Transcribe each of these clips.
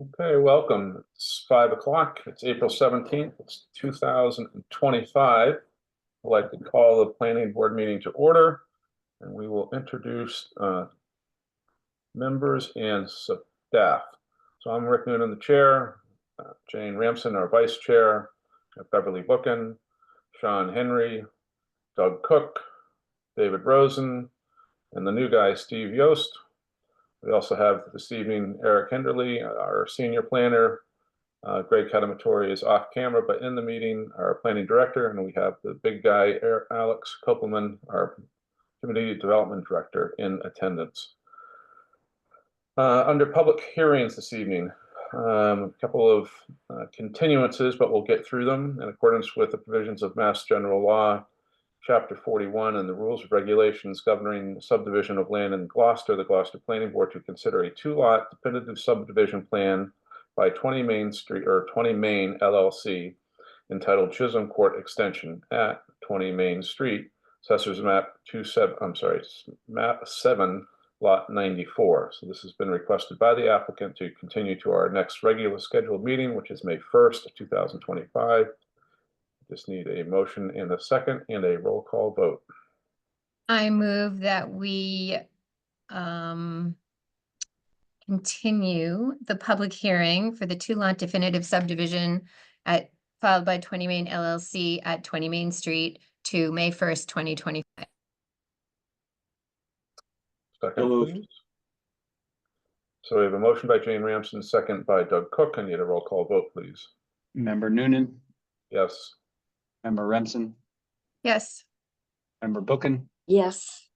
Okay, welcome. It's 5 o'clock. It's April 17th. It's 2025. I'd like to call the planning board meeting to order, and we will introduce members and staff. So I'm Rick Noonan, the chair, Jane Ramson, our vice chair, Beverly Bookin, Sean Henry, Doug Cook, David Rosen, and the new guy, Steve Yost. We also have this evening Eric Henderly, our senior planner. Greg Catamatori is off camera, but in the meeting, our planning director, and we have the big guy, Alex Kopelman, our community development director, in attendance. Under public hearings this evening, a couple of continuances, but we'll get through them in accordance with the provisions of Mass General Law, Chapter 41, and the rules of regulations governing subdivision of land in Gloucester. The Gloucester Planning Board to consider a two-lot definitive subdivision plan by 20 Main Street or 20 Main LLC entitled Chisholm Court Extension at 20 Main Street, Assessor's Map 7, Lot 94. So this has been requested by the applicant to continue to our next regular scheduled meeting, which is May 1st, 2025. Just need a motion and a second and a roll call vote. I move that we continue the public hearing for the two-lot definitive subdivision filed by 20 Main LLC at 20 Main Street to May 1st, 2025. Second, please. So we have a motion by Jane Ramson, second by Doug Cook. I need a roll call vote, please. Member Noonan, Yes. Member Remsen, Yes. Member Bookin, Yes.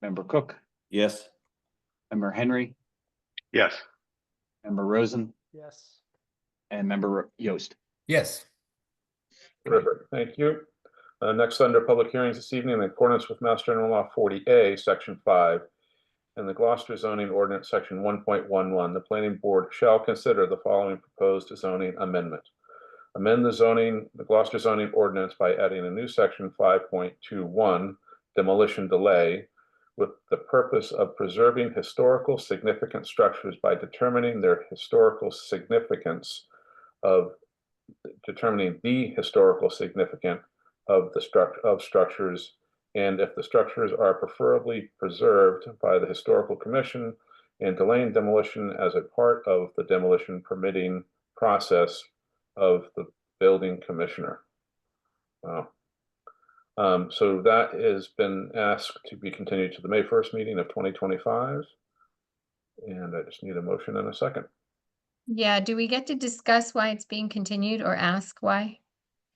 Member Cook, Yes. Member Henry, Yes. Member Rosen, Yes. and Member Yost. Yes. Terrific. Thank you. Next, under public hearings this evening, in accordance with Mass General Law 40A, Section 5, and the Gloucester Zoning Ordinance, Section 1.11, the Planning Board shall consider the following proposed zoning amendment. Amend the Gloucester zoning ordinance by adding a new section 5.21, demolition delay, with the purpose of preserving historical significant structures by determining their historical significance of the historical significance of the structures, and if the structures are preferably preserved by the Historical Commission, and delaying demolition as a part of the demolition permitting process of the building commissioner. Wow. So that has been asked to be continued to the May 1st meeting of 2025. And I just need a motion and a second. Yeah, do we get to discuss why it's being continued or ask why?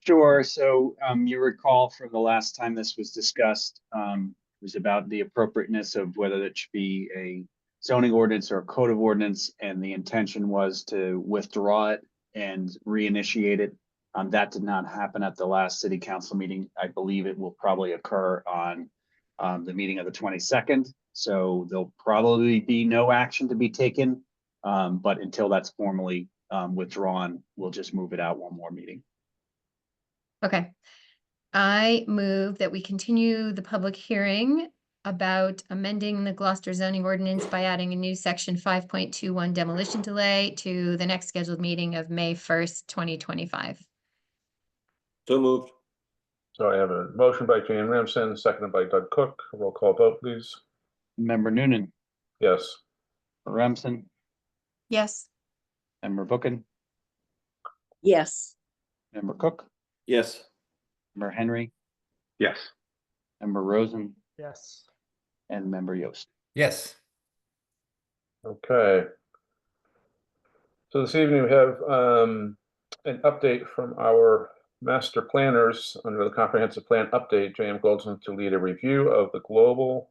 Sure. So you recall from the last time this was discussed, it was about the appropriateness of whether it should be a zoning ordinance or a code of ordinance, and the intention was to withdraw it and reinitiate it. That did not happen at the last city council meeting. I believe it will probably occur on the meeting of the 22nd. So there'll probably be no action to be taken. But until that's formally withdrawn, we'll just move it out one more meeting. Okay. I move that we continue the public hearing about amending the Gloucester zoning ordinance by adding a new section 5.21 demolition delay to the next scheduled meeting of May 1st, 2025. So moved. So I have a motion by Jane Ramson, seconded by Doug Cook. Roll call vote, please. Member Noonan, Yes. Remsen, Yes. Member Bookin, Yes. Member Cook, Yes. Member Henry, Yes. Member Rosen, Yes. and Member Yost. Yes. Okay. So this evening we have an update from our master planners under the comprehensive plan update, J.M. Goldsmith, to lead a review of the goal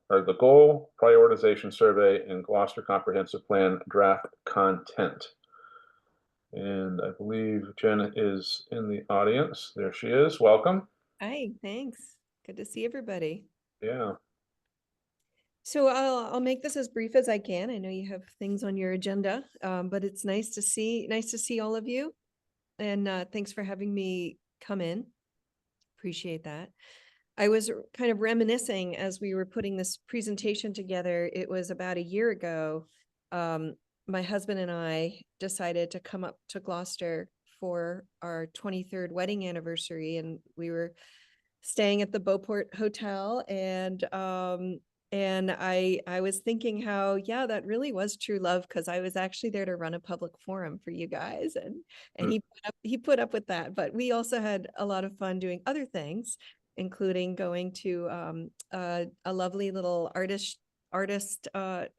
prioritization survey and Gloucester comprehensive plan draft content. And I believe Jen is in the audience. There she is. Welcome. Hi, thanks. Good to see everybody. Yeah. So I'll make this as brief as I can. I know you have things on your agenda, but it's nice to see all of you. And thanks for having me come in. Appreciate that. I was kind of reminiscing as we were putting this presentation together. It was about a year ago. my husband and I decided to come up to Gloucester for our 23rd wedding anniversary, and we were staying at the Beauport Hotel, and I was thinking how, yeah, that really was true love, because I was actually there to run a public forum for you guys, and he put up with that. But we also had a lot of fun doing other things, including going to a lovely little artist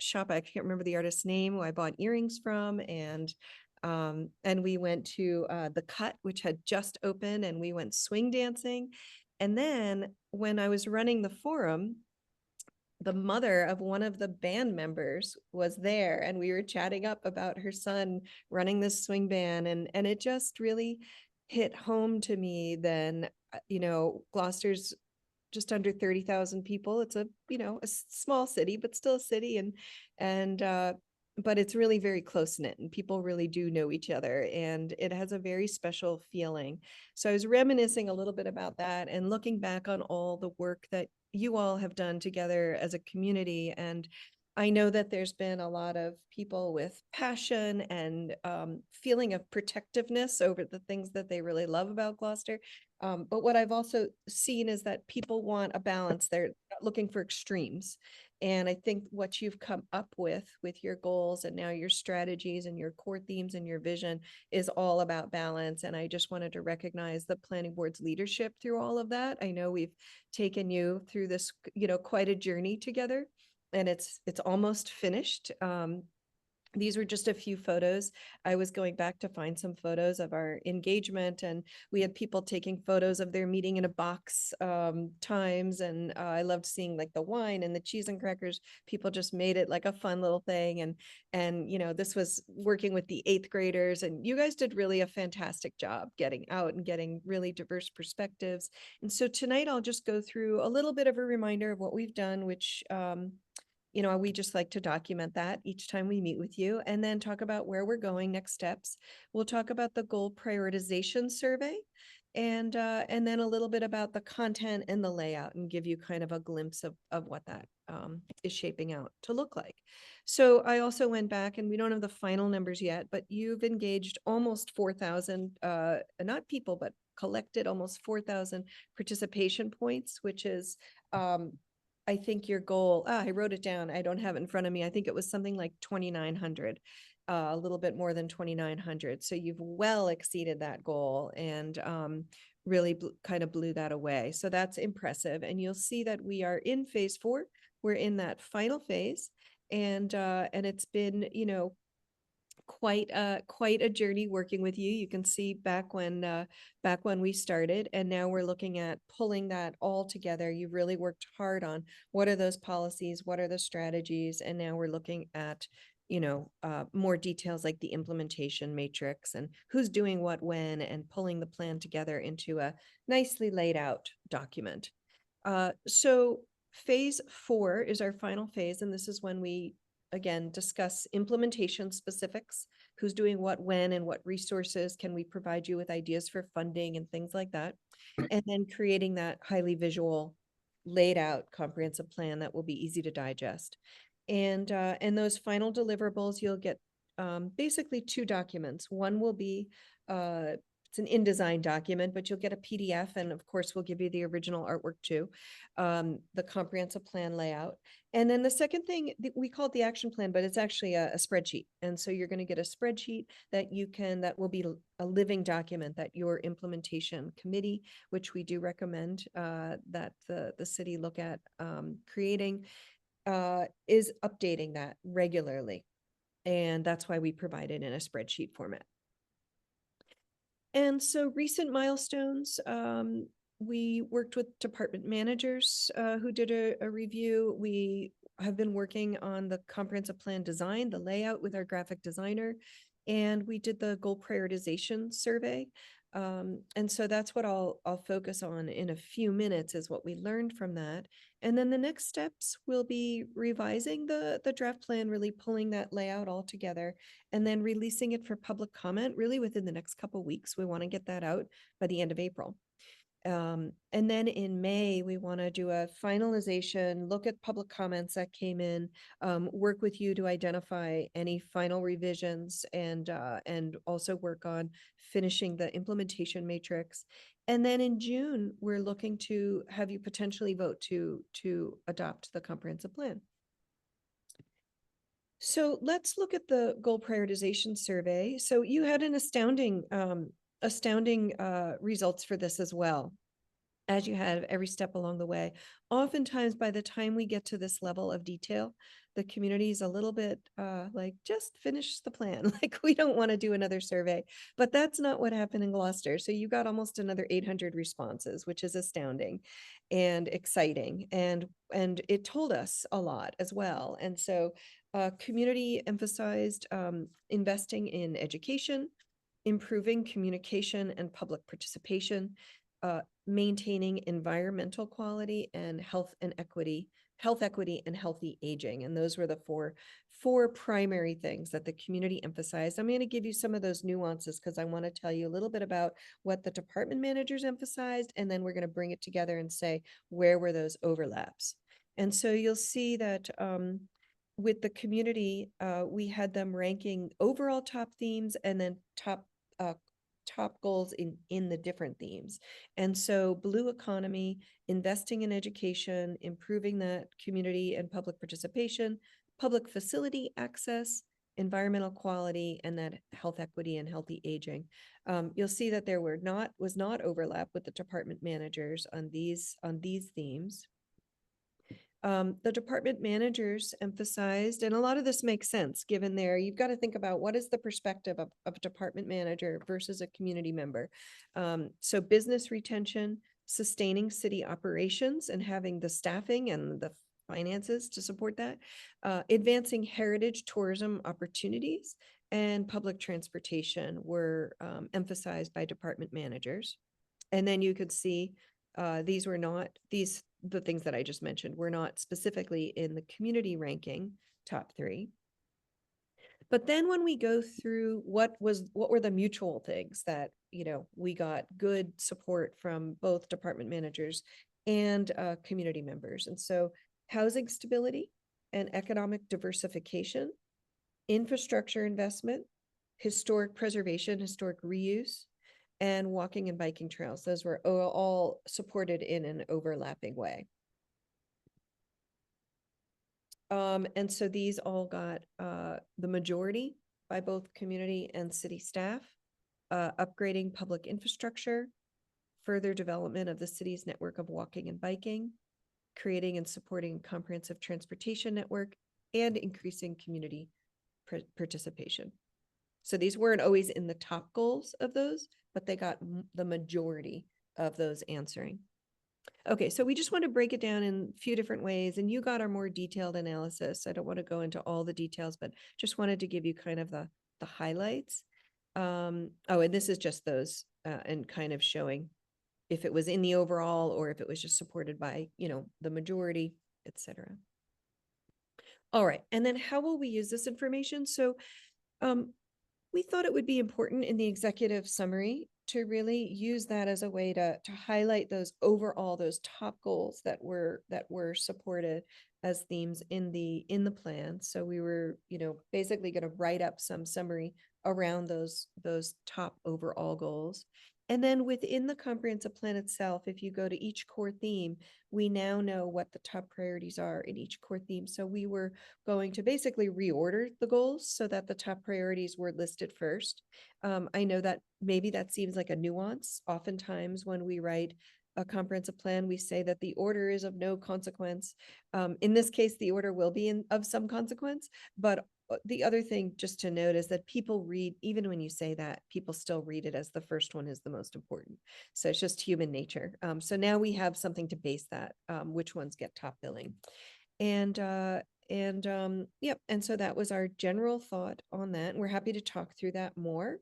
shop. I can't remember the artist's name, who I bought earrings from, and we went to the Cut, which had just opened, and we went swing dancing. And then when I was running the forum, the mother of one of the band members was there, and we were chatting up about her son running this swing band, and it just really hit home to me then. Gloucester's just under 30,000 people. It's a small city, but still a city, and but it's really very close knit, and people really do know each other, and it has a very special feeling. So I was reminiscing a little bit about that and looking back on all the work that you all have done together as a community. And I know that there's been a lot of people with passion and feeling of protectiveness over the things that they really love about Gloucester. But what I've also seen is that people want a balance. They're not looking for extremes. And I think what you've come up with your goals and now your strategies and your core themes and your vision is all about balance. And I just wanted to recognize the planning board's leadership through all of that. I know we've taken you through this, quite a journey together, and it's almost finished. These were just a few photos. I was going back to find some photos of our engagement, and we had people taking photos of their meeting in a box times. And I loved seeing like the wine and the cheese and crackers. People just made it like a fun little thing. And this was working with the 8th graders, and you guys did really a fantastic job getting out and getting really diverse perspectives. And so tonight I'll just go through a little bit of a reminder of what we've done, which we just like to document that each time we meet with you, and then talk about where we're going, next steps. We'll talk about the goal prioritization survey, and then a little bit about the content and the layout, and give you kind of a glimpse of what that is shaping out to look like. So I also went back, and we don't have the final numbers yet, but you've engaged almost 4,000, not people, but collected almost 4,000 participation points, which is I think your goal, I wrote it down. I don't have it in front of me. I think it was something like 2,900, a little bit more than 2,900. So you've well exceeded that goal, and really kind of blew that away. So that's impressive. And you'll see that we are in phase 4. We're in that final phase, and it's been, quite a journey working with you. You can see back when we started, and now we're looking at pulling that all together. You've really worked hard on what are those policies, what are the strategies, and now we're looking at more details like the implementation matrix and who's doing what when, and pulling the plan together into a nicely laid out document. So phase 4 is our final phase, and this is when we again discuss implementation specifics, who's doing what when, and what resources can we provide you with, ideas for funding and things like that, and then creating that highly visual, laid out comprehensive plan that will be easy to digest. And those final deliverables, you'll get basically 2 documents. One will be it's an InDesign document, but you'll get a PDF, and of course we'll give you the original artwork too, the comprehensive plan layout. And then the second thing, we call it the action plan, but it's actually a spreadsheet. And so you're going to get a spreadsheet that will be a living document that your implementation committee, which we do recommend that the city look at creating, is updating that regularly. And that's why we provide it in a spreadsheet format. And so recent milestones, we worked with department managers who did a review. We have been working on the comprehensive plan design, the layout with our graphic designer, and we did the goal prioritization survey. And so that's what I'll focus on in a few minutes, is what we learned from that. And then the next steps will be revising the draft plan, really pulling that layout all together, and then releasing it for public comment really within the next couple of weeks. We want to get that out by the end of April. And then in May, we want to do a finalization, look at public comments that came in, work with you to identify any final revisions and also work on finishing the implementation matrix. And then in June, we're looking to have you potentially vote to adopt the comprehensive plan. So let's look at the goal prioritization survey. So you had an astounding results for this as well, as you had every step along the way. Oftentimes, by the time we get to this level of detail, the community is a little bit like, just finish the plan. Like, we don't want to do another survey, but that's not what happened in Gloucester. So you got almost another 800 responses, which is astounding and exciting. And it told us a lot as well. And so community emphasized investing in education, improving communication and public participation, maintaining environmental quality and health equity and healthy aging. And those were the four primary things that the community emphasized. I'm going to give you some of those nuances because I want to tell you a little bit about what the department managers emphasized, and then we're going to bring it together and say, where were those overlaps? And so you'll see that with the community, we had them ranking overall top themes and then top goals in the different themes. And so blue economy, investing in education, improving that community and public participation, public facility access, environmental quality, and that health equity and healthy aging. You'll see that there was not overlap with the department managers on these themes. The department managers emphasized, and a lot of this makes sense given you've got to think about what is the perspective of a department manager versus a community member. So business retention, sustaining city operations and having the staffing and the finances to support that, advancing heritage tourism opportunities and public transportation were emphasized by department managers. And then you could see the things that I just mentioned were not specifically in the community ranking top 3. But then when we go through what were the mutual things that, we got good support from both department managers and community members. And so housing stability and economic diversification, infrastructure investment, historic preservation, historic reuse, and walking and biking trails. Those were all supported in an overlapping way. And so these all got the majority by both community and city staff, upgrading public infrastructure, further development of the city's network of walking and biking, creating and supporting a comprehensive transportation network, and increasing community participation. So these weren't always in the top goals of those, but they got the majority of those answering. Okay, so we just want to break it down in a few different ways, and you got our more detailed analysis. I don't want to go into all the details, but just wanted to give you kind of the highlights. And this is just those and kind of showing if it was in the overall or if it was just supported by, the majority, etc. All right, and then how will we use this information? So we thought it would be important in the executive summary to really use that as a way to highlight those top goals that were supported as themes in the plan. So we were, basically going to write up some summary around those top overall goals. And then within the comprehensive plan itself, if you go to each core theme, we now know what the top priorities are in each core theme. So we were going to basically reorder the goals so that the top priorities were listed first. I know that maybe that seems like a nuance. Oftentimes when we write a comprehensive plan, we say that the order is of no consequence. In this case, the order will be of some consequence, but the other thing just to note is that people read, even when you say that, people still read it as the first one is the most important. So it's just human nature. So now we have something to base that, which ones get top billing. And so that was our general thought on that. And we're happy to talk through that more.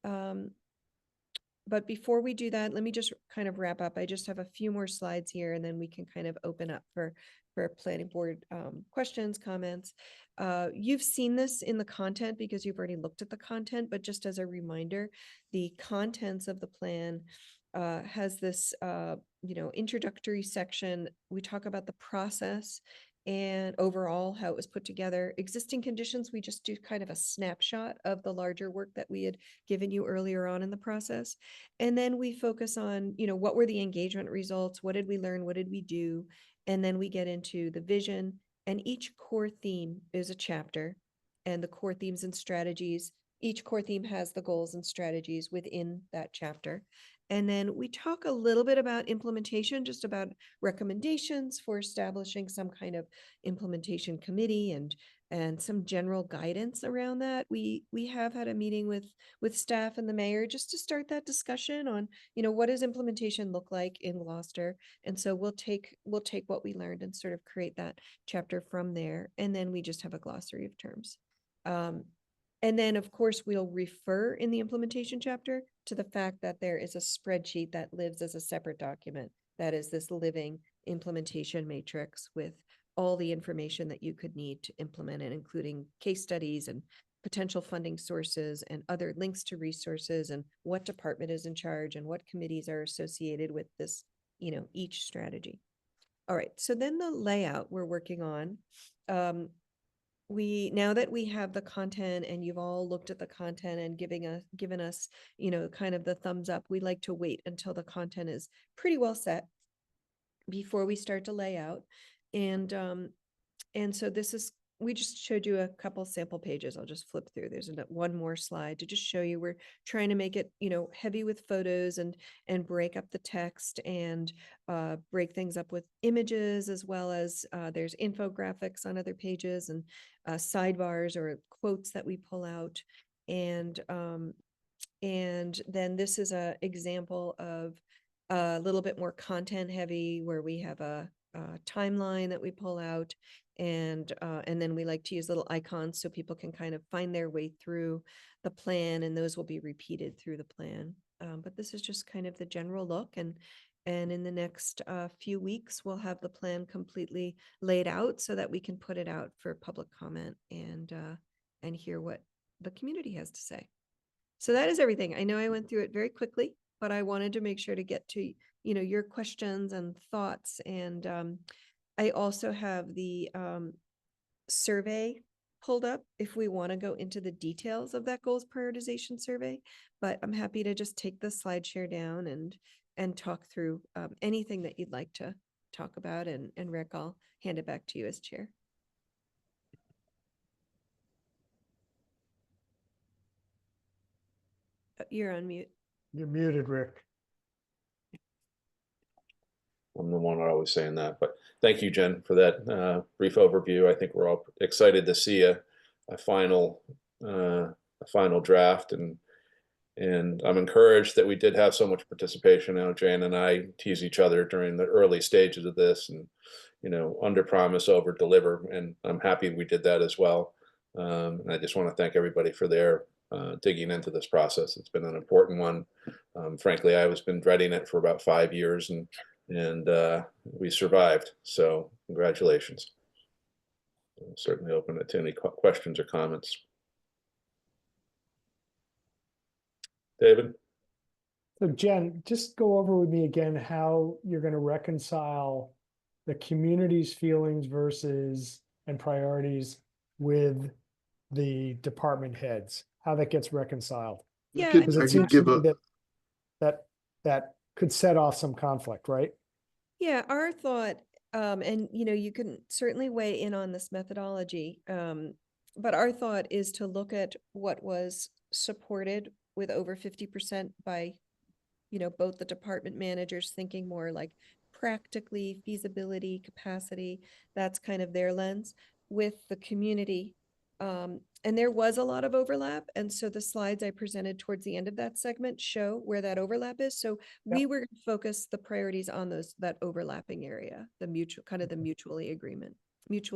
But before we do that, let me just kind of wrap up. I just have a few more slides here, and then we can kind of open up for planning board questions, comments. You've seen this in the content because you've already looked at the content, but just as a reminder, the contents of the plan has this, introductory section. We talk about the process and overall how it was put together. Existing conditions, we just do kind of a snapshot of the larger work that we had given you earlier on in the process. And then we focus on, what were the engagement results? What did we learn? What did we do? And then we get into the vision, and each core theme is a chapter, and the core themes and strategies. Each core theme has the goals and strategies within that chapter. And then we talk a little bit about implementation, just about recommendations for establishing some kind of implementation committee and some general guidance around that. We have had a meeting with staff and the mayor just to start that discussion on, what does implementation look like in Gloucester? And so we'll take what we learned and sort of create that chapter from there. And then we just have a glossary of terms. And then, of course, we'll refer in the implementation chapter to the fact that there is a spreadsheet that lives as a separate document. That is this living implementation matrix with all the information that you could need to implement it, including case studies and potential funding sources and other links to resources and what department is in charge and what committees are associated with this, each strategy. All right, so then the layout we're working on. Now that we have the content and you've all looked at the content and given us, kind of the thumbs up, we like to wait until the content is pretty well set before we start to lay out. And so we just showed you a couple sample pages. I'll just flip through. There's one more slide to just show you. We're trying to make it, heavy with photos and break up the text and break things up with images, as well as there's infographics on other pages and sidebars or quotes that we pull out. And then this is an example of a little bit more content heavy, where we have a timeline that we pull out, and then we like to use little icons so people can kind of find their way through the plan, and those will be repeated through the plan. But this is just kind of the general look, and in the next few weeks, we'll have the plan completely laid out so that we can put it out for public comment and hear what the community has to say. So that is everything. I know I went through it very quickly, but I wanted to make sure to get to, your questions and thoughts. And I also have the survey pulled up if we want to go into the details of that goals prioritization survey, but I'm happy to just take the slide share down and talk through anything that you'd like to talk about. And Rick, I'll hand it back to you as chair. You're on mute. You're muted, Rick. I'm the one always saying that, but thank you, Jen, for that brief overview. I think we're all excited to see a final draft, and I'm encouraged that we did have so much participation. Now, Jan and I tease each other during the early stages of this, and under promise, over deliver, and I'm happy we did that as well. And I just want to thank everybody for their digging into this process. It's been an important one. Frankly, I was been dreading it for about 5 years, and we survived. So congratulations. I'll certainly open it to any questions or comments. David? So Jen, just go over with me again how you're going to reconcile the community's feelings and priorities with the department heads, how that gets reconciled. Yeah, Because I it could seems give to me a, that could set off some conflict, right? Yeah, our thought, and you can certainly weigh in on this methodology, but our thought is to look at what was supported with over 50% by, both the department managers thinking more like practically, feasibility, capacity. That's kind of their lens, with the community. And there was a lot of overlap. And so the slides I presented towards the end of that segment show where that overlap is. So we were going to focus the priorities on that overlapping area, the mutual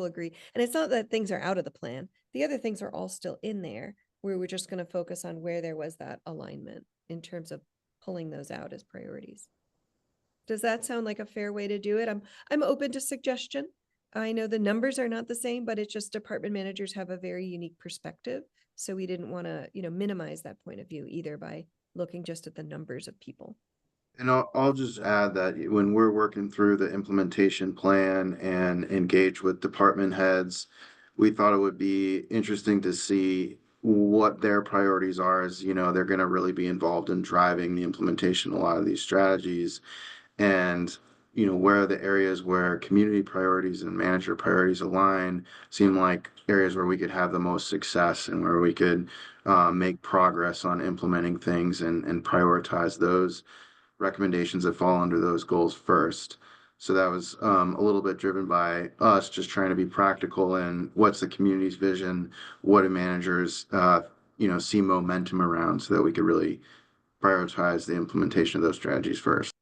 agree. And it's not that things are out of the plan. The other things are all still in there, where we're just going to focus on where there was that alignment in terms of pulling those out as priorities. Does that sound like a fair way to do it? I'm open to suggestion. I know the numbers are not the same, but it's just department managers have a very unique perspective. So we didn't want to, minimize that point of view either by looking just at the numbers of people. And I'll just add that when we're working through the implementation plan and engage with department heads, we thought it would be interesting to see what their priorities are, as you know, they're going to really be involved in driving the implementation of a lot of these strategies. And where are the areas where community priorities and manager priorities align seem like areas where we could have the most success and where we could make progress on implementing things and prioritize those recommendations that fall under those goals first. So that was a little bit driven by us just trying to be practical and what's the community's vision, what do managers see momentum around, so that we could really prioritize the implementation of those strategies first.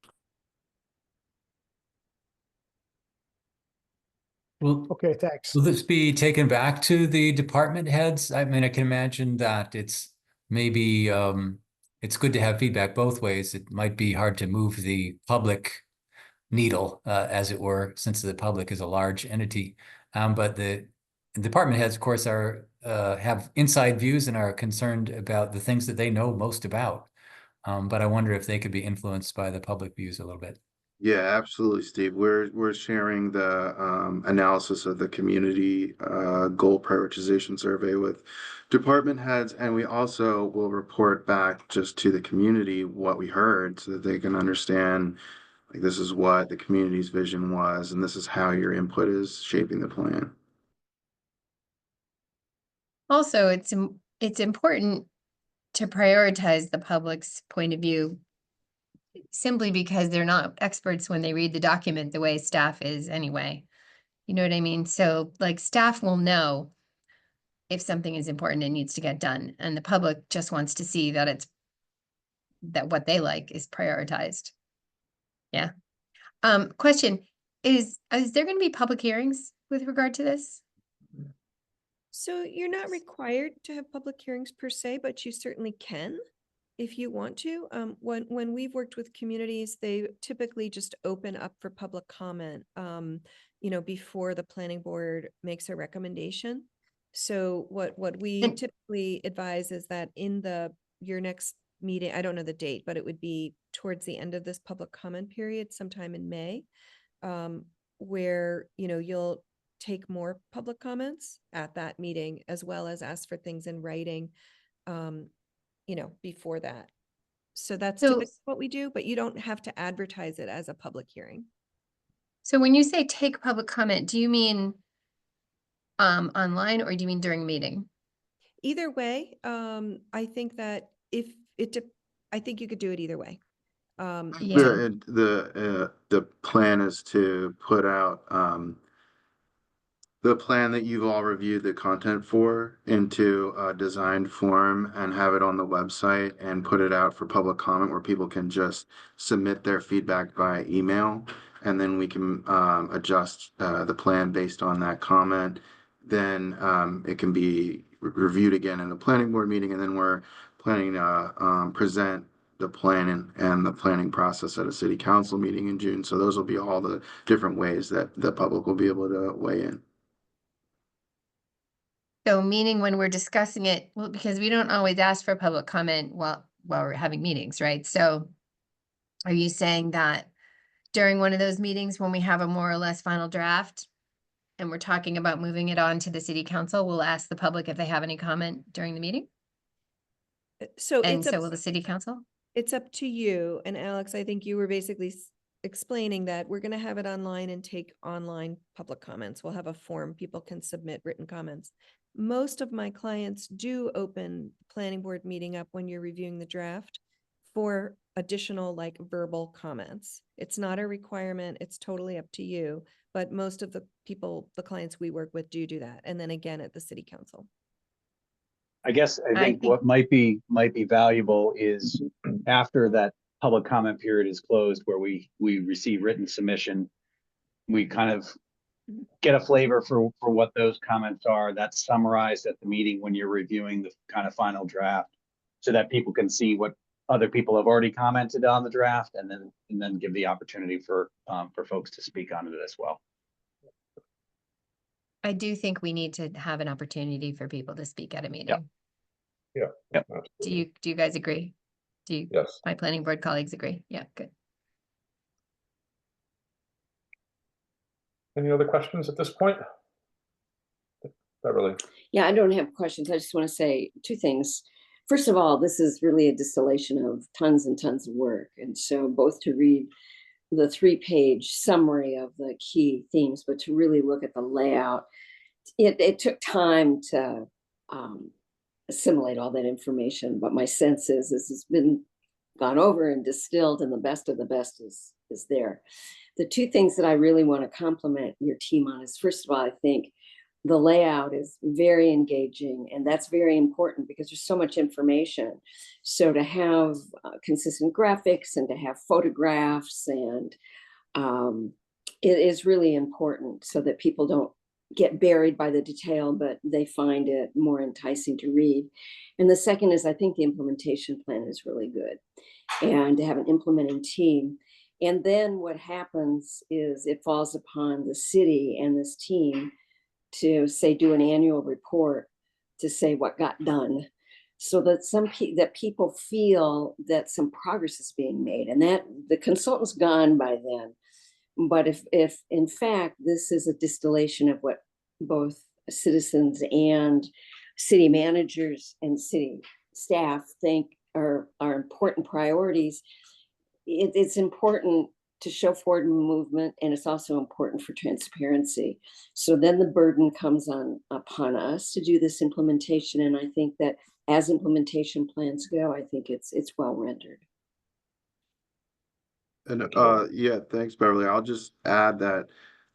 Well, Okay, thanks. will this be taken back to the department heads? I mean, I can imagine that it's maybe it's good to have feedback both ways. It might be hard to move the public needle, as it were, since the public is a large entity. But the department heads, of course, are have inside views and are concerned about the things that they know most about. But I wonder if they could be influenced by the public views a little bit. Yeah, absolutely, Steve. We're sharing the analysis of the community goal prioritization survey with department heads, and we also will report back just to the community what we heard, so that they can understand, like, this is what the community's vision was, and this is how your input is shaping the plan. Also, it's important to prioritize the public's point of view simply because they're not experts when they read the document the way staff is anyway. You know what I mean? So like staff will know if something is important and needs to get done, and the public just wants to see that that what they like is prioritized. Yeah. Question, is there going to be public hearings with regard to this? So you're not required to have public hearings per se, but you certainly can if you want to. When we've worked with communities, they typically just open up for public comment, before the planning board makes a recommendation. So what we And- typically advise is that in your next meeting, I don't know the date, but it would be towards the end of this public comment period, sometime in May, where, you'll take more public comments at that meeting, as well as ask for things in writing, before that. So that's So- typically what we do, but you don't have to advertise it as a public hearing. So when you say take public comment, do you mean online, or do you mean during a meeting? Either way, I think that I think you could do it either way. Yeah. The plan is to put out the plan that you've all reviewed the content for into a designed form and have it on the website and put it out for public comment, where people can just submit their feedback via email, and then we can adjust the plan based on that comment. Then it can be reviewed again in the planning board meeting, and then we're planning to present the plan and the planning process at a city council meeting in June. So those will be all the different ways that the public will be able to weigh in. So meaning when we're discussing it, well, because we don't always ask for public comment while we're having meetings, right? So are you saying that during one of those meetings, when we have a more or less final draft and we're talking about moving it on to the city council, we'll ask the public if they have any comment during the meeting? So And so will the city council? it's up to you. And Alex, I think you were basically explaining that we're going to have it online and take online public comments. We'll have a form. People can submit written comments. Most of my clients do open planning board meeting up when you're reviewing the draft for additional verbal comments. It's not a requirement. It's totally up to you. But most of the clients we work with do that. And then again at the city council. I guess I I think think- what might be valuable is after that public comment period is closed, where we receive written submission, we kind of get a flavor for what those comments are. That's summarized at the meeting when you're reviewing the kind of final draft, so that people can see what other people have already commented on the draft, and then give the opportunity for folks to speak on it as well. I do think we need to have an opportunity for people to speak at a meeting. Yeah. Yep. Do you guys agree? Do you, Yes. my planning board colleagues agree? Yeah, good. Any other questions at this point? Beverly? Yeah, I don't have questions. I just want to say two things. First of all, this is really a distillation of tons and tons of work. And so both to read the 3-page summary of the key themes, but to really look at the layout, it took time to assimilate all that information. But my sense is this has been gone over and distilled, and the best of the best is there. The two things that I really want to compliment your team on is, first of all, I think the layout is very engaging, and that's very important because there's so much information. So to have consistent graphics and to have photographs, and it is really important so that people don't get buried by the detail, but they find it more enticing to read. And the second is, I think the implementation plan is really good, and to have an implementing team. And then what happens is it falls upon the city and this team to say, do an annual report to say what got done, so that that people feel that some progress is being made, and that the consultant's gone by then. But if in fact this is a distillation of what both citizens and city managers and city staff think are important priorities, it's important to show forward movement, and it's also important for transparency. So then the burden comes upon us to do this implementation, and I think that as implementation plans go, I think it's well rendered. And yeah, thanks, Beverly. I'll just add that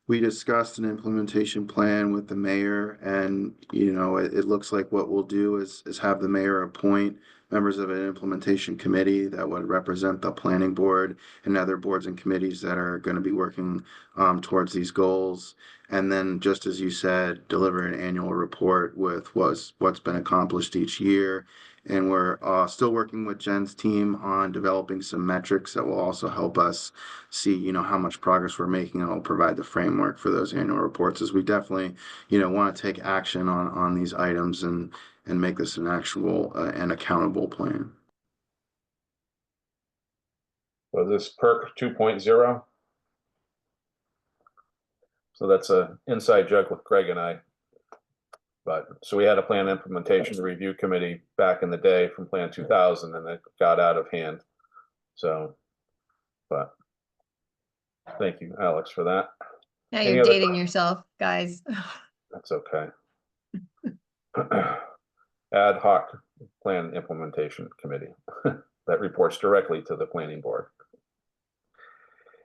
we discussed an implementation plan with the mayor, and it looks like what we'll do is have the mayor appoint members of an implementation committee that would represent the planning board and other boards and committees that are going to be working towards these goals. And then, just as you said, deliver an annual report with what's been accomplished each year. And we're still working with Jen's team on developing some metrics that will also help us see, how much progress we're making, and will provide the framework for those annual reports, as we definitely, want to take action on these items and make this an actual and accountable plan. So this perk 2.0. So that's an inside joke with Greg and I. But so we had a plan implementation review committee back in the day from Plan 2000, and it got out of hand. So, but thank you, Alex, for that. Now Any you're other dating questions? yourself, guys. That's okay. Ad hoc plan implementation committee that reports directly to the planning board.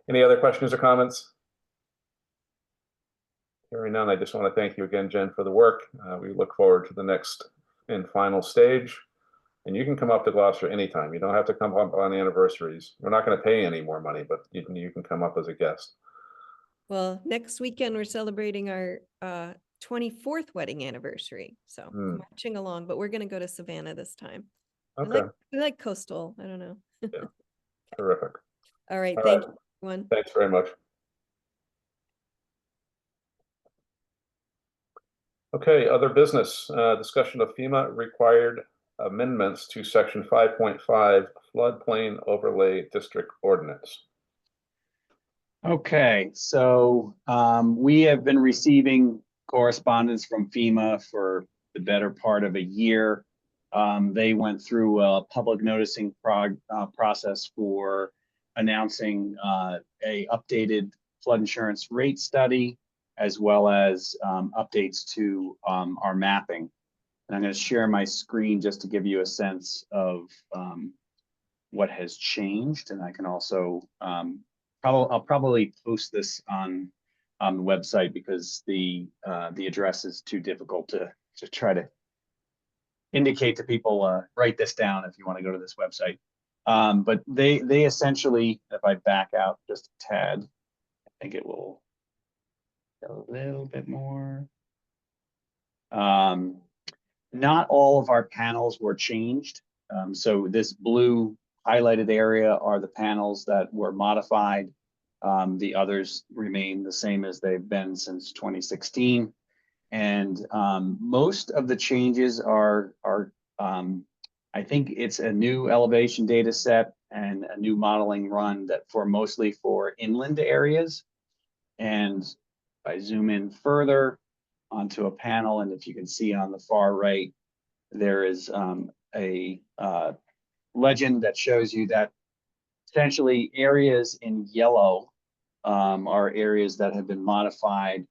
Any other questions or comments? Hearing none, I just want to thank you again, Jen, for the work. We look forward to the next and final stage. And you can come up to Gloucester anytime. You don't have to come up on anniversaries. We're not going to pay any more money, but you can come up as a guest. Well, next weekend we're celebrating our 24th wedding anniversary. So marching along, but we're going to go to Savannah this time. Okay. We like coastal. I don't know. Yeah. Terrific. All right. All Thank right. you, everyone. Thanks very much. Okay, other business, discussion of FEMA required amendments to section 5.5 floodplain overlay district ordinance. Okay, so we have been receiving correspondence from FEMA for the better part of a year. They went through a public noticing process for announcing a updated flood insurance rate study, as well as updates to our mapping. And I'm going to share my screen just to give you a sense of what has changed. And I can also, I'll probably post this on the website, because the address is too difficult to try to indicate to people. Write this down if you want to go to this website. But they essentially, if I back out just a tad, I think it will a little bit more. Not all of our panels were changed. So this blue highlighted area are the panels that were modified. The others remain the same as they've been since 2016. And most of the changes are I think it's a new elevation data set and a new modeling run that mostly for inland areas. And I zoom in further onto a panel, and if you can see on the far right, there is a legend that shows you that essentially areas in yellow are areas that have been modified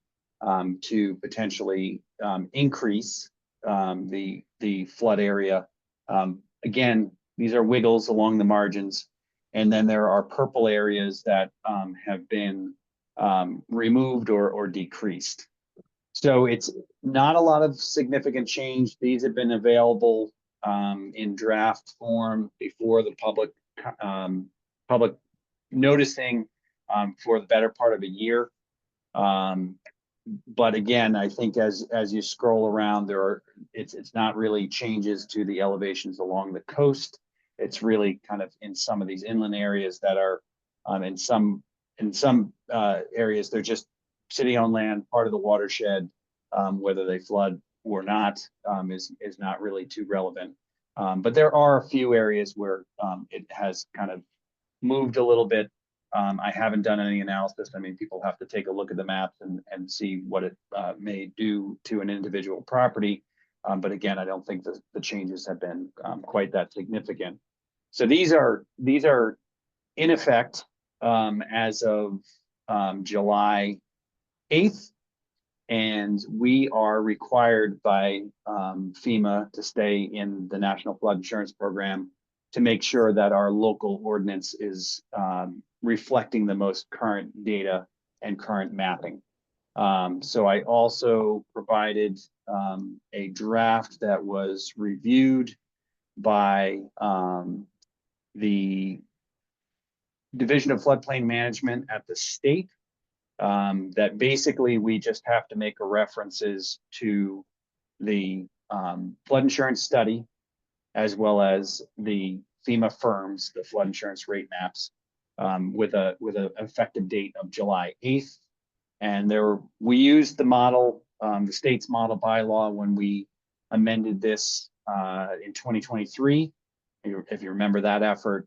to potentially increase the flood area. Again, these are wiggles along the margins. And then there are purple areas that have been removed or decreased. So it's not a lot of significant change. These have been available in draft form before the public noticing for the better part of a year. But again, I think as you scroll around, it's not really changes to the elevations along the coast. It's really kind of in some of these inland areas that are in some areas they're just city-owned land, part of the watershed. Whether they flood or not is not really too relevant. But there are a few areas where it has kind of moved a little bit. I haven't done any analysis. I mean, people have to take a look at the maps and see what it may do to an individual property. But again, I don't think the changes have been quite that significant. So these are in effect as of July 8th. And we are required by FEMA to stay in the National Flood Insurance Program to make sure that our local ordinance is reflecting the most current data and current mapping. So I also provided a draft that was reviewed by the Division of Floodplain Management at the state. That basically we just have to make references to the flood insurance study, as well as the FEMA firms, the flood insurance rate maps, with an effective date of July 8th. And we used the model, the state's model bylaw when we amended this in 2023, if you remember that effort.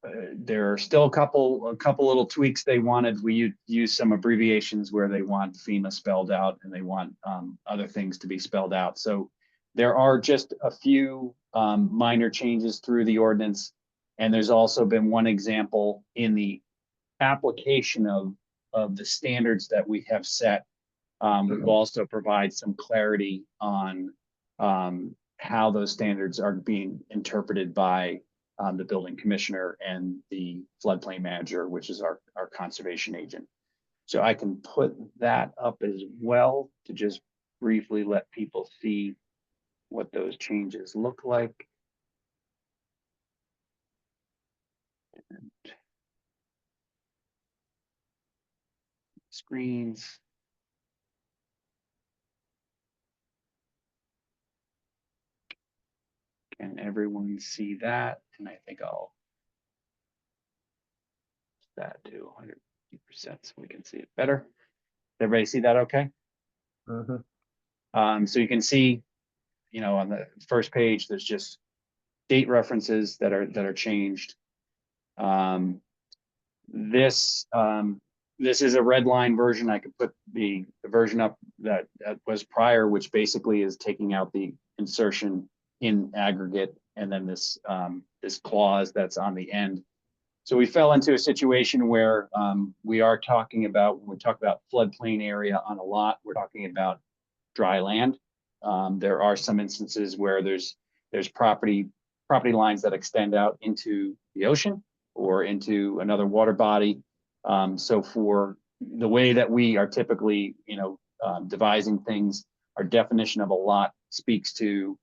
There are still a couple little tweaks they wanted. We use some abbreviations where they want FEMA spelled out and they want other things to be spelled out. So there are just a few minor changes through the ordinance. And there's also been one example in the application of the standards that we have set. We've also provide some clarity on how those standards are being interpreted by the building commissioner and the floodplain manager, which is our conservation agent. So I can put that up as well to just briefly let people see what those changes look like. And screens. Can everyone see that? And I think I'll set that to 100% so we can see it better. Everybody see that okay? Mhm. So you can see, you know, on the first page, there's just date references that are changed. This is a red line version. I could put the version up that was prior, which basically is taking out the insertion in aggregate, and then this clause that's on the end. So we fell into a situation where we are talking about, when we talk about floodplain area on a lot, we're talking about dry land. There are some instances where there's property lines that extend out into the ocean or into another water body. So for the way that we are typically, devising things, our definition of a lot speaks to,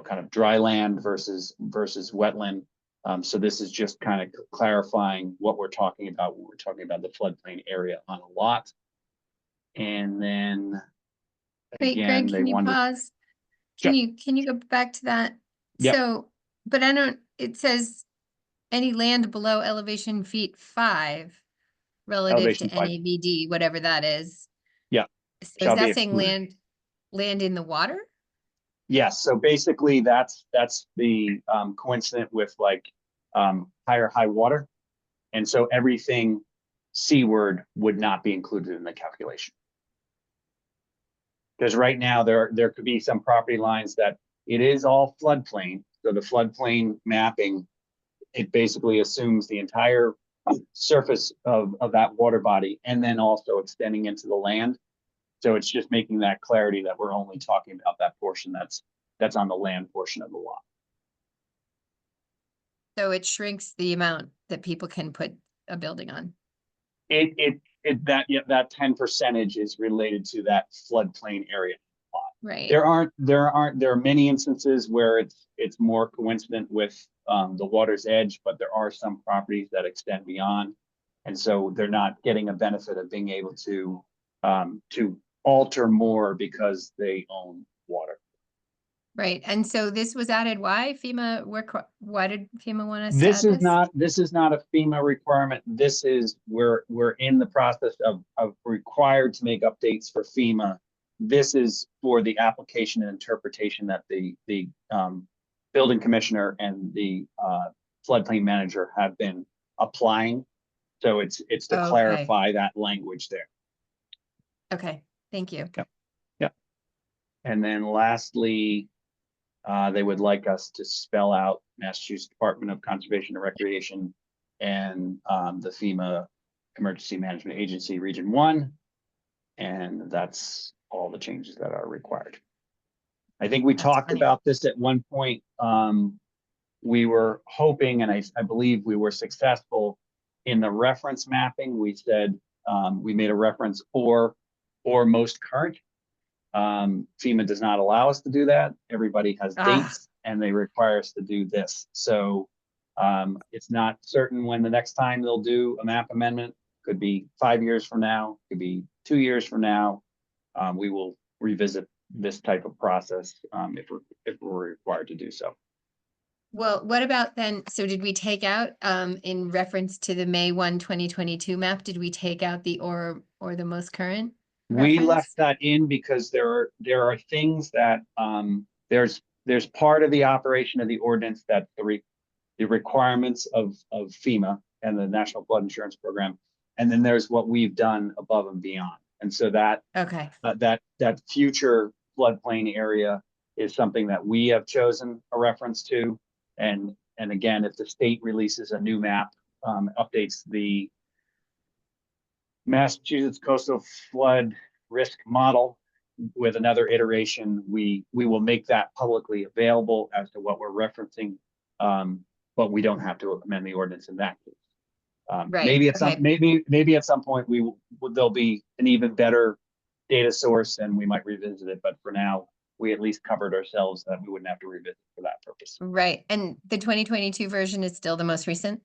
kind of dry land versus wetland. So this is just kind of clarifying what we're talking about when we're talking about the floodplain area on a lot. And then Wait, again, Greg, they can you wanted. pause? Sure. Can you go back to that? Yep. So, but it says any land below elevation feet 5 relative Elevation to 5. NAVD, whatever that is. Yeah. So Shall is be that saying excluded. land in the water? Yes, so basically that's the coincident with like higher high water. And so everything, seaward would not be included in the calculation. Because right now there could be some property lines that it is all floodplain. So the floodplain mapping, it basically assumes the entire surface of that water body and then also extending into the land. So it's just making that clarity that we're only talking about that portion that's on the land portion of the lot. So it shrinks the amount that people can put a building on. That 10% is related to that floodplain area. Right. There are many instances where it's more coincident with the water's edge, but there are some properties that extend beyond. And so they're not getting a benefit of being able to alter more because they own water. Right. And so this was added. Why FEMA? Why did FEMA want us to This add is not a FEMA requirement. This is we're in the process of required to make updates for FEMA. This is for the application and interpretation that the building commissioner and the floodplain manager have been applying. So it's to Okay. clarify that language there. Okay. Thank you. Yep. And then lastly, they would like us to spell out Massachusetts Department of Conservation and Recreation and the FEMA Emergency Management Agency Region 1. And that's all the changes that are required. I think we That's talked funny. about this at one point. We were hoping, and I believe we were successful in the reference mapping. We said we made a reference or most current. FEMA does not allow us to do that. Everybody has dates and they require us to do this. So it's not certain when the next time they'll do a map amendment. Could be 5 years from now, could be 2 years from now. We will revisit this type of process if we're required to do so. Well, what about then? So did we take out in reference to the May 1, 2022 map? Did we take out the or the most current? We reference? left that in because there are things that there's part of the operation of the ordinance that the requirements of FEMA and the National Flood Insurance Program, and then there's what we've done above and beyond. And so that Okay. that future floodplain area is something that we have chosen a reference to. And again, if the state releases a new map, updates the Massachusetts Coastal Flood Risk Model with another iteration, we will make that publicly available as to what we're referencing, but we don't have to amend the ordinance in that case. Right, Maybe at okay. maybe at some point there'll be an even better data source and we might revisit it. But for now, we at least covered ourselves that we wouldn't have to revisit for that purpose. Right. And the 2022 version is still the most recent?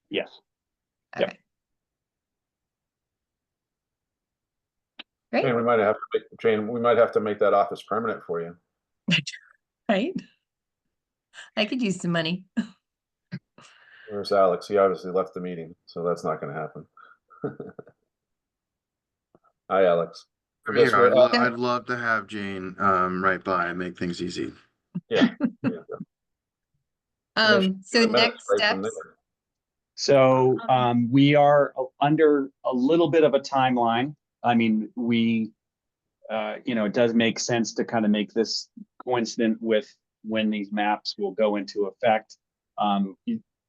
Yes. Yep. Okay. Great. Jane, we might have to make that office permanent for you. Right. I could use some money. Where's Alex? He obviously left the meeting, so that's not gonna happen. Hi, Alex. I guess Yeah, we're- I'd love to have Jane right by and make things easy. Yeah. So Minutes next right from steps. there. So we are under a little bit of a timeline. I mean, it does make sense to kind of make this coincident with when these maps will go into effect.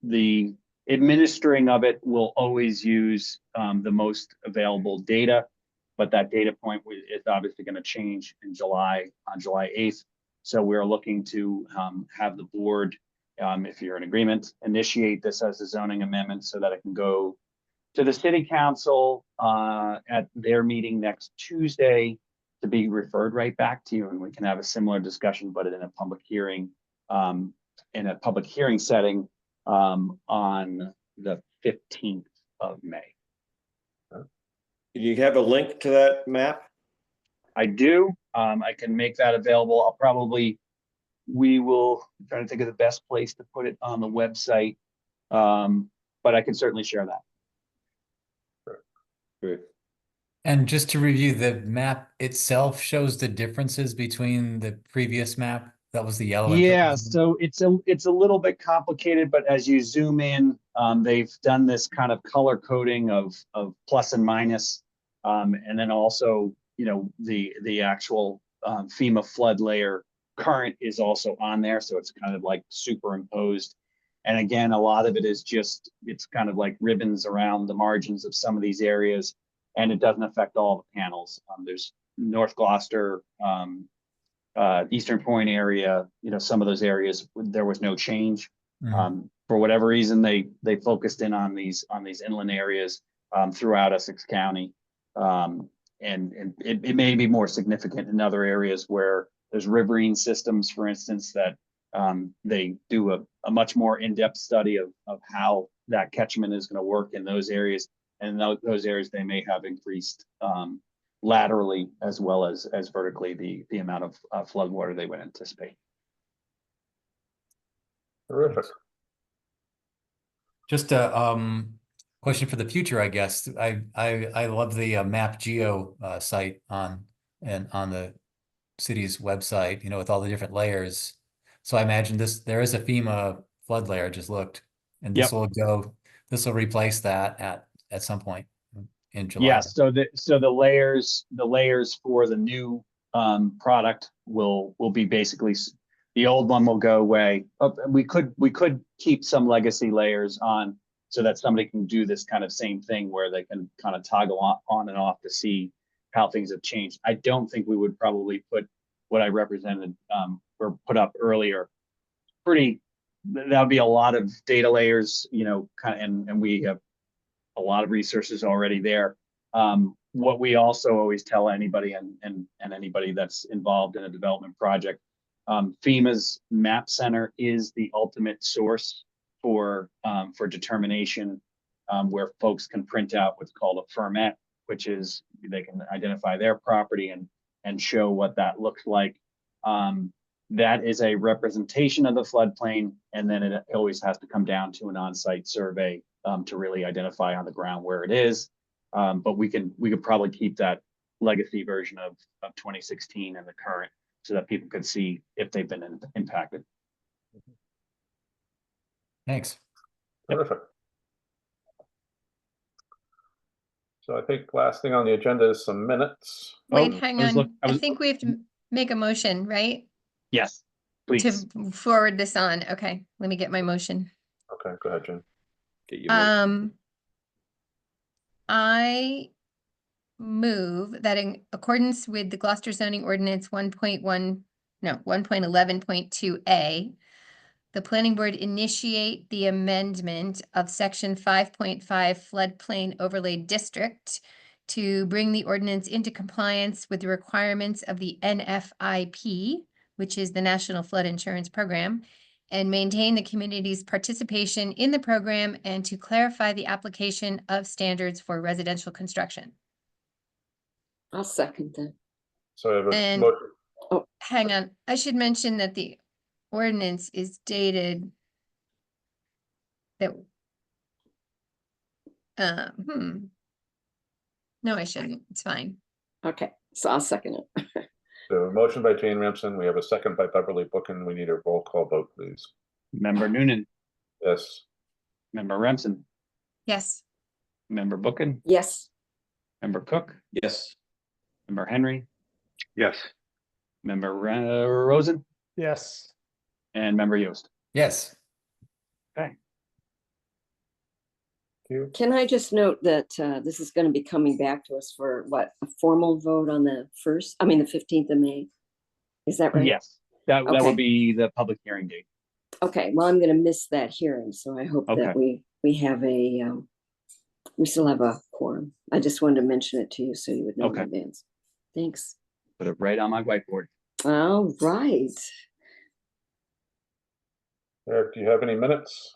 The administering of it will always use the most available data, but that data point is obviously going to change in July, on July 8th. So we're looking to have the board, if you're in agreement, initiate this as a zoning amendment so that it can go to the city council at their meeting next Tuesday to be referred right back to you, and we can have a similar discussion, but in a public hearing, setting on the 15th of May. Do you have a link to that map? I do. I can make that available. I'm trying to think of the best place to put it on the website, but I can certainly share that. Great. And just to review, the map itself shows the differences between the previous map That was the yellow. and Yeah, purple. so it's a little bit complicated, but as you zoom in, they've done this kind of color coding of plus and minus. And then also, you know, the actual FEMA flood layer current is also on there, so it's kind of like superimposed. And again, a lot of it is just, it's kind of like ribbons around the margins of some of these areas, and it doesn't affect all the panels. There's North Gloucester, Eastern Point area, you know, some of those areas, there was no change. Mhm. For whatever reason, they focused in on these inland areas throughout Essex County. And it may be more significant in other areas where there's riverine systems, for instance, that they do a much more in-depth study of how that catchment is going to work in those areas. And those areas, they may have increased laterally as well as vertically the amount of flood water they would anticipate. Terrific. Just a question for the future, I guess. I love the Map Geo site on the city's website, you know, with all the different layers. So I imagine there is a FEMA flood layer. I just looked, and Yep. this will replace that at some point in July. Yeah, so the layers for the new product will be basically, the old one will go away. We could keep some legacy layers on so that somebody can do this kind of same thing where they can kind of toggle on and off to see how things have changed. I don't think we would probably put what I represented or put up earlier. That would be a lot of data layers, you know, and we have a lot of resources already there. What we also always tell anybody and anybody that's involved in a development project, FEMA's Map Center is the ultimate source for determination, where folks can print out what's called a fermet, which is they can identify their property and show what that looks like. That is a representation of the floodplain, and then it always has to come down to an on-site survey to really identify on the ground where it is. But we could probably keep that legacy version of 2016 and the current so that people could see if they've been impacted. Thanks. Terrific. So I think last thing on the agenda is some minutes. Wait, Oh, hang I was on. look- I I was- think we have to make a motion, right? Yes, please. To forward this on. Okay, let me get my motion. Okay, go ahead, Jen. Get your motion. I move that in accordance with the Gloucester zoning ordinance 1.11.2A, the planning board initiate the amendment of section 5.5 floodplain overlay district to bring the ordinance into compliance with the requirements of the NFIP, which is the National Flood Insurance Program, and maintain the community's participation in the program and to clarify the application of standards for residential construction. I'll second that. So I have a And- motion. Hang on, I should mention that the ordinance is dated that no, I shouldn't. It's fine. Okay, so I'll second it. So a motion by Jane Remsen. We have a second by Beverly Bookin. We need a roll call vote, please. Member Noonan, Yes. Member Remsen, Yes. Member Bookin, Yes, Member Cook, Yes. Member Henry, Yes. Member Rosen, Yes. and Member Yost. Yes. Thank you. can I just note that this is going to be coming back to us for what, a formal vote on the 15th of May? Is that right? Yes, that Okay. will be the public hearing date. Okay, well, I'm going to miss that hearing, so I hope Okay. that we have we still have a quorum. I just wanted to mention it to you so you would know in Okay. advance. Thanks. Put it right on my whiteboard. All right. Eric, do you have any minutes?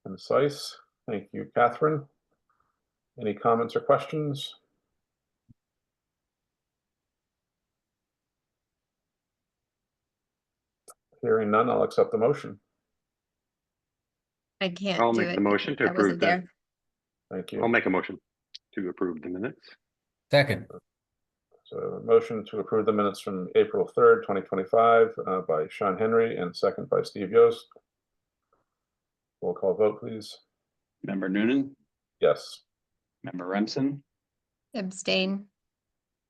Concise. Thank you, Catherine. Any comments or questions? Hearing none, I'll accept the motion. I can't I'll do make it. the motion to I wasn't approve the, there. Thank I'll you. make a motion to approve the minutes. Second, So a motion to approve the minutes from April 3rd, 2025 by Sean Henry and second by Steve Yost. Roll call vote, please. Member Noonan, Yes. member Remsen, Abstain.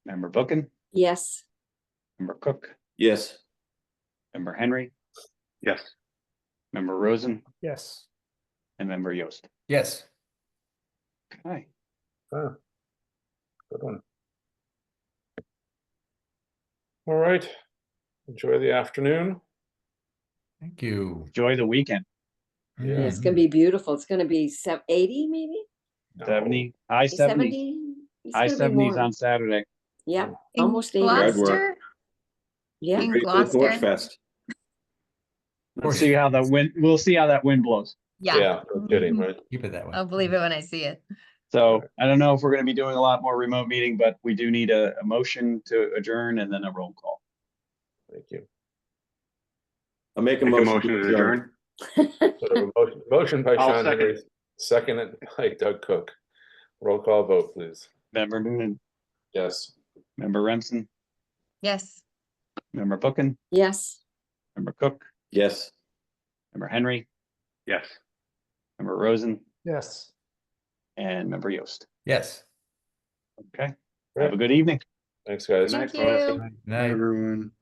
member Bookin, Yes, member Cook, Yes. member Henry, Yes. member Rosen, Yes. and member Yost. yes. Okay. Ah, good one. All right. Enjoy the afternoon. Thank you. Enjoy the weekend. Yeah. it's gonna be beautiful. It's gonna be 80 maybe? No. 70, high 70s, 70? It's high gonna be 70s warm. on Saturday. Yep, In almost 80. Yard work. Gloucester? Yeah, In Ready for the Torch Gloucester? Fest. Let's see how the wind, we'll see how that wind blows. Yeah, no kidding, right? Keep it that way. I'll believe it when I see it. So I don't know if we're gonna be doing a lot more remote meeting, but we do need a motion to adjourn and then a roll call. Thank you. I'll make a Make a motion motion to to adjourn. adjourn. So motion by I'll Sean Henry, seconded by Doug Cook. Roll call vote, please. Member Noonan, Yes. member Remsen, Yes. member Bookin, yes. member Cook, Yes. member Henry, Yes. member Rosen, Yes. and member Yost. Yes. Okay, have a good evening. Thanks, guys. Thank Night, folks. you. Night. Everyone.